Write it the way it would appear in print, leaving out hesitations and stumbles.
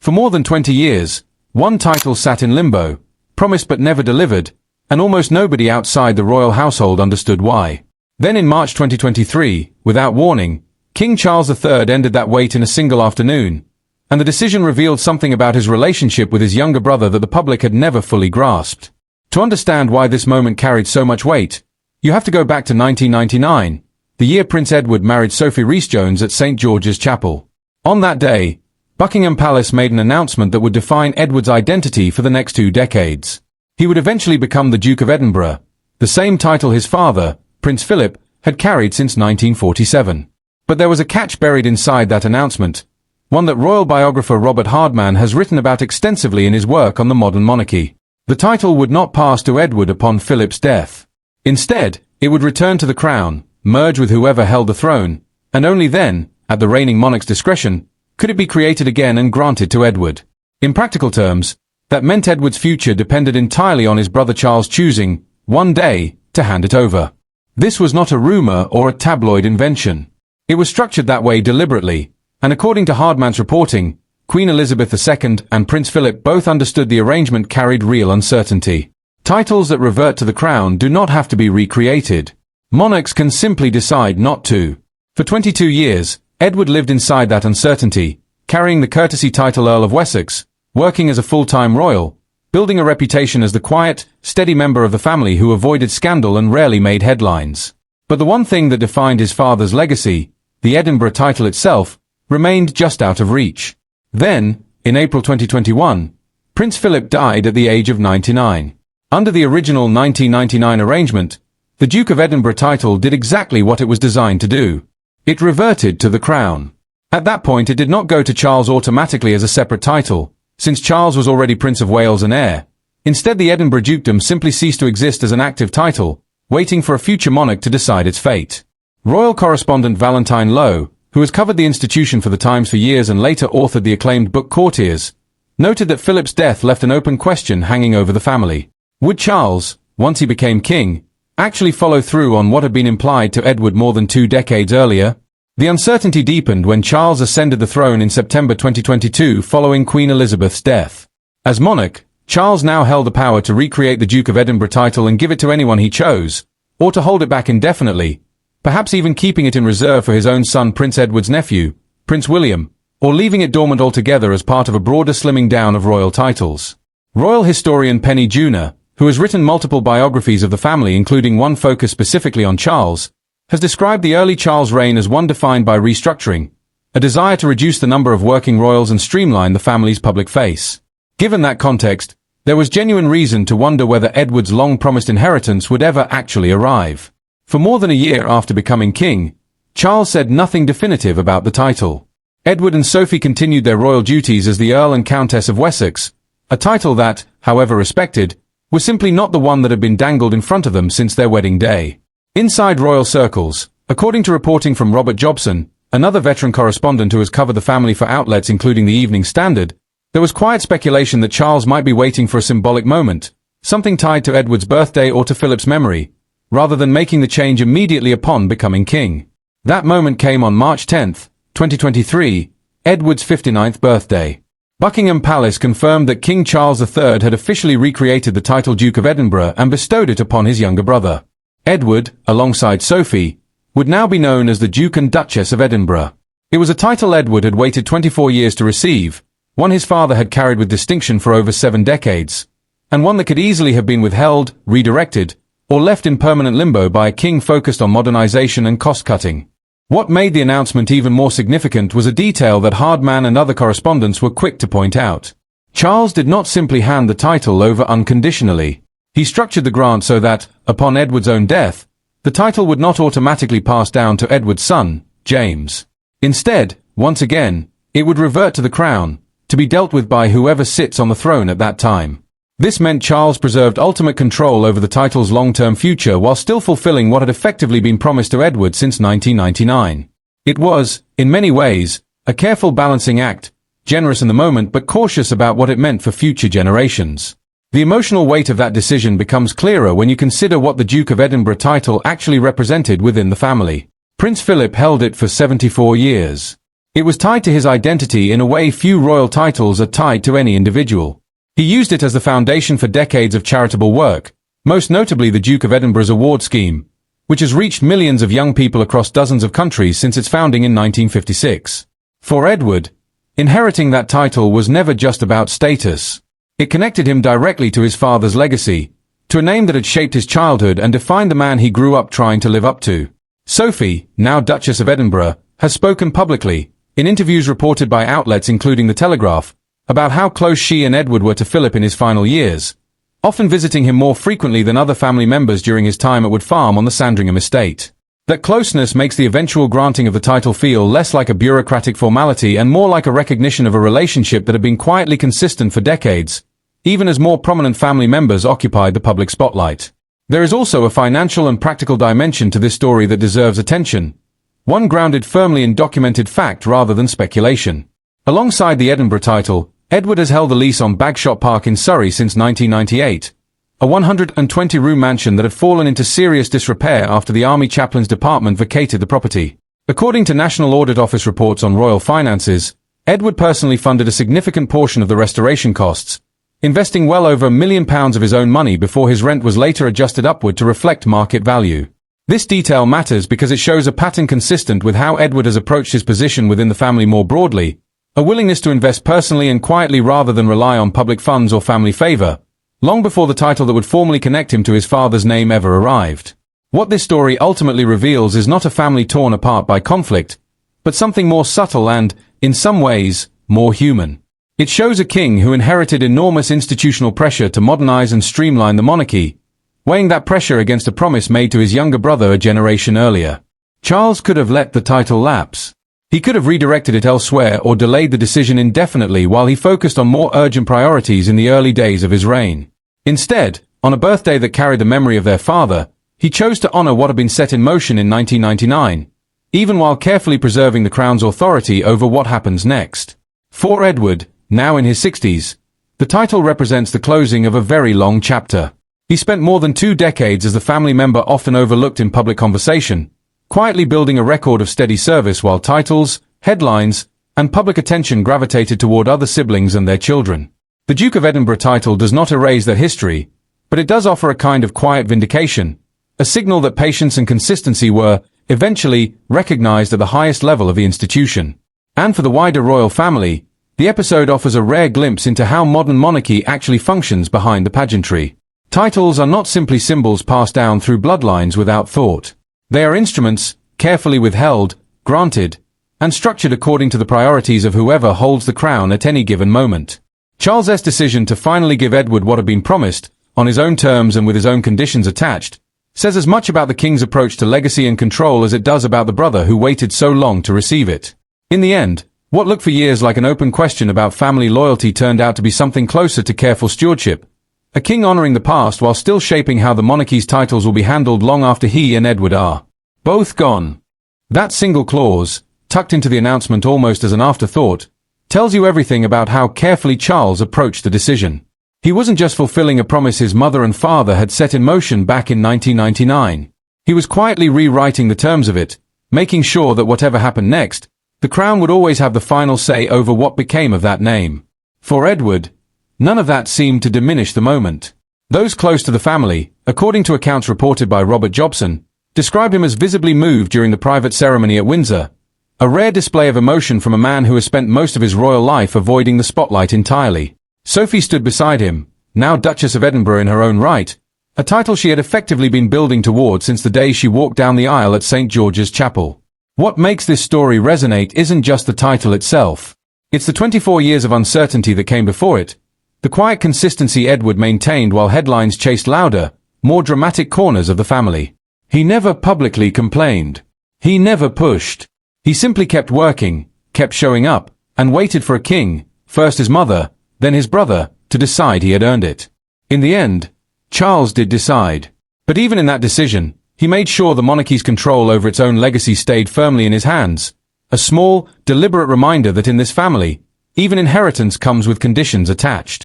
For more than 20 years, one title sat in limbo, promised but never delivered, and almost nobody outside the royal household understood why. Then in March 2023, without warning, King Charles III ended that wait in a single afternoon, and the decision revealed something about his relationship with his younger brother that the public had never fully grasped. To understand why this moment carried so much weight, you have to go back to 1999, the year Prince Edward married Sophie Rhys-Jones at St. George's Chapel. On that day, Buckingham Palace made an announcement that would define Edward's identity for the next 2 decades. He would eventually become the Duke of Edinburgh, the same title his father, Prince Philip, had carried since 1947. But there was a catch buried inside that announcement, one that royal biographer Robert Hardman has written about extensively in his work on the modern monarchy. The title would not pass to Edward upon Philip's death. Instead, it would return to the crown, merge with whoever held the throne, and only then, at the reigning monarch's discretion, could it be created again and granted to Edward. In practical terms, that meant Edward's future depended entirely on his brother Charles choosing, one day, to hand it over. This was not a rumor or a tabloid invention. It was structured that way deliberately, and according to Hardman's reporting, Queen Elizabeth II and Prince Philip both understood the arrangement carried real uncertainty. Titles that revert to the crown do not have to be recreated. Monarchs can simply decide not to. For 22 years, Edward lived inside that uncertainty, carrying the courtesy title Earl of Wessex, working as a full-time royal, building a reputation as the quiet, steady member of the family who avoided scandal and rarely made headlines. But the one thing that defined his father's legacy, the Edinburgh title itself, remained just out of reach. Then, in April 2021, Prince Philip died at the age of 99. Under the original 1999 arrangement, the Duke of Edinburgh title did exactly what it was designed to do. It reverted to the crown. At that point it did not go to Charles automatically as a separate title, since Charles was already Prince of Wales and heir. Instead, the Edinburgh dukedom simply ceased to exist as an active title, waiting for a future monarch to decide its fate. Royal correspondent Valentine Low, who has covered the institution for the Times for years and later authored the acclaimed book Courtiers, noted that Philip's death left an open question hanging over the family. Would Charles, once he became king, actually follow through on what had been implied to Edward more than 2 decades earlier? The uncertainty deepened when Charles ascended the throne in September 2022 following Queen Elizabeth's death. As monarch, Charles now held the power to recreate the Duke of Edinburgh title and give it to anyone he chose, or to hold it back indefinitely, perhaps even keeping it in reserve for his own son Prince Edward's nephew, Prince William, or leaving it dormant altogether as part of a broader slimming down of royal titles. Royal historian Penny Junor, who has written multiple biographies of the family including one focused specifically on Charles, has described the early Charles reign as one defined by restructuring, a desire to reduce the number of working royals and streamline the family's public face. Given that context, there was genuine reason to wonder whether Edward's long-promised inheritance would ever actually arrive. For more than a year after becoming king, Charles said nothing definitive about the title. Edward and Sophie continued their royal duties as the Earl and Countess of Wessex, a title that, however respected, was simply not the one that had been dangled in front of them since their wedding day. Inside royal circles, according to reporting from Robert Jobson, another veteran correspondent who has covered the family for outlets including the Evening Standard, there was quiet speculation that Charles might be waiting for a symbolic moment, something tied to Edward's birthday or to Philip's memory, rather than making the change immediately upon becoming king. That moment came on March 10, 2023, Edward's 59th birthday. Buckingham Palace confirmed that King Charles III had officially recreated the title Duke of Edinburgh and bestowed it upon his younger brother. Edward, alongside Sophie, would now be known as the Duke and Duchess of Edinburgh. It was a title Edward had waited 24 years to receive, one his father had carried with distinction for over 7 decades, and one that could easily have been withheld, redirected, or left in permanent limbo by a king focused on modernization and cost-cutting. What made the announcement even more significant was a detail that Hardman and other correspondents were quick to point out. Charles did not simply hand the title over unconditionally. He structured the grant so that, upon Edward's own death, the title would not automatically pass down to Edward's son, James. Instead, once again, it would revert to the crown, to be dealt with by whoever sits on the throne at that time. This meant Charles preserved ultimate control over the title's long-term future while still fulfilling what had effectively been promised to Edward since 1999. It was, in many ways, a careful balancing act, generous in the moment but cautious about what it meant for future generations. The emotional weight of that decision becomes clearer when you consider what the Duke of Edinburgh title actually represented within the family. Prince Philip held it for 74 years. It was tied to his identity in a way few royal titles are tied to any individual. He used it as the foundation for decades of charitable work, most notably the Duke of Edinburgh's award scheme, which has reached millions of young people across dozens of countries since its founding in 1956. For Edward, inheriting that title was never just about status. It connected him directly to his father's legacy, to a name that had shaped his childhood and defined the man he grew up trying to live up to. Sophie, now Duchess of Edinburgh, has spoken publicly, in interviews reported by outlets including The Telegraph, about how close she and Edward were to Philip in his final years, often visiting him more frequently than other family members during his time at Wood Farm on the Sandringham estate. That closeness makes the eventual granting of the title feel less like a bureaucratic formality and more like a recognition of a relationship that had been quietly consistent for decades, even as more prominent family members occupied the public spotlight. There is also a financial and practical dimension to this story that deserves attention, one grounded firmly in documented fact rather than speculation. Alongside the Edinburgh title, Edward has held a lease on Bagshot Park in Surrey since 1998, a 120-room mansion that had fallen into serious disrepair after the Army Chaplains Department vacated the property. According to National Audit Office reports on royal finances, Edward personally funded a significant portion of the restoration costs, investing well over £1 million of his own money before his rent was later adjusted upward to reflect market value. This detail matters because it shows a pattern consistent with how Edward has approached his position within the family more broadly, a willingness to invest personally and quietly rather than rely on public funds or family favor, long before the title that would formally connect him to his father's name ever arrived. What this story ultimately reveals is not a family torn apart by conflict, but something more subtle and, in some ways, more human. It shows a king who inherited enormous institutional pressure to modernize and streamline the monarchy, weighing that pressure against a promise made to his younger brother a generation earlier. Charles could have let the title lapse. He could have redirected it elsewhere or delayed the decision indefinitely while he focused on more urgent priorities in the early days of his reign. Instead, on a birthday that carried the memory of their father, he chose to honor what had been set in motion in 1999, even while carefully preserving the crown's authority over what happens next. For Edward, now in his 60s, the title represents the closing of a very long chapter. He spent more than 2 decades as the family member often overlooked in public conversation, quietly building a record of steady service while titles, headlines, and public attention gravitated toward other siblings and their children. The Duke of Edinburgh title does not erase that history, but it does offer a kind of quiet vindication, a signal that patience and consistency were, eventually, recognized at the highest level of the institution. And for the wider royal family, the episode offers a rare glimpse into how modern monarchy actually functions behind the pageantry. Titles are not simply symbols passed down through bloodlines without thought. They are instruments, carefully withheld, granted, and structured according to the priorities of whoever holds the crown at any given moment. Charles's decision to finally give Edward what had been promised, on his own terms and with his own conditions attached, says as much about the king's approach to legacy and control as it does about the brother who waited so long to receive it. In the end, what looked for years like an open question about family loyalty turned out to be something closer to careful stewardship, a king honoring the past while still shaping how the monarchy's titles will be handled long after he and Edward are both gone. That single clause, tucked into the announcement almost as an afterthought, tells you everything about how carefully Charles approached the decision. He wasn't just fulfilling a promise his mother and father had set in motion back in 1999. He was quietly rewriting the terms of it, making sure that whatever happened next, the crown would always have the final say over what became of that name. For Edward, none of that seemed to diminish the moment. Those close to the family, according to accounts reported by Robert Jobson, described him as visibly moved during the private ceremony at Windsor, a rare display of emotion from a man who has spent most of his royal life avoiding the spotlight entirely. Sophie stood beside him, now Duchess of Edinburgh in her own right, a title she had effectively been building toward since the day she walked down the aisle at St. George's Chapel. What makes this story resonate isn't just the title itself. It's the 24 years of uncertainty that came before it, the quiet consistency Edward maintained while headlines chased louder, more dramatic corners of the family. He never publicly complained. He never pushed. He simply kept working, kept showing up, and waited for a king, first his mother, then his brother, to decide he had earned it. In the end, Charles did decide. But even in that decision, he made sure the monarchy's control over its own legacy stayed firmly in his hands, a small, deliberate reminder that in this family, even inheritance comes with conditions attached.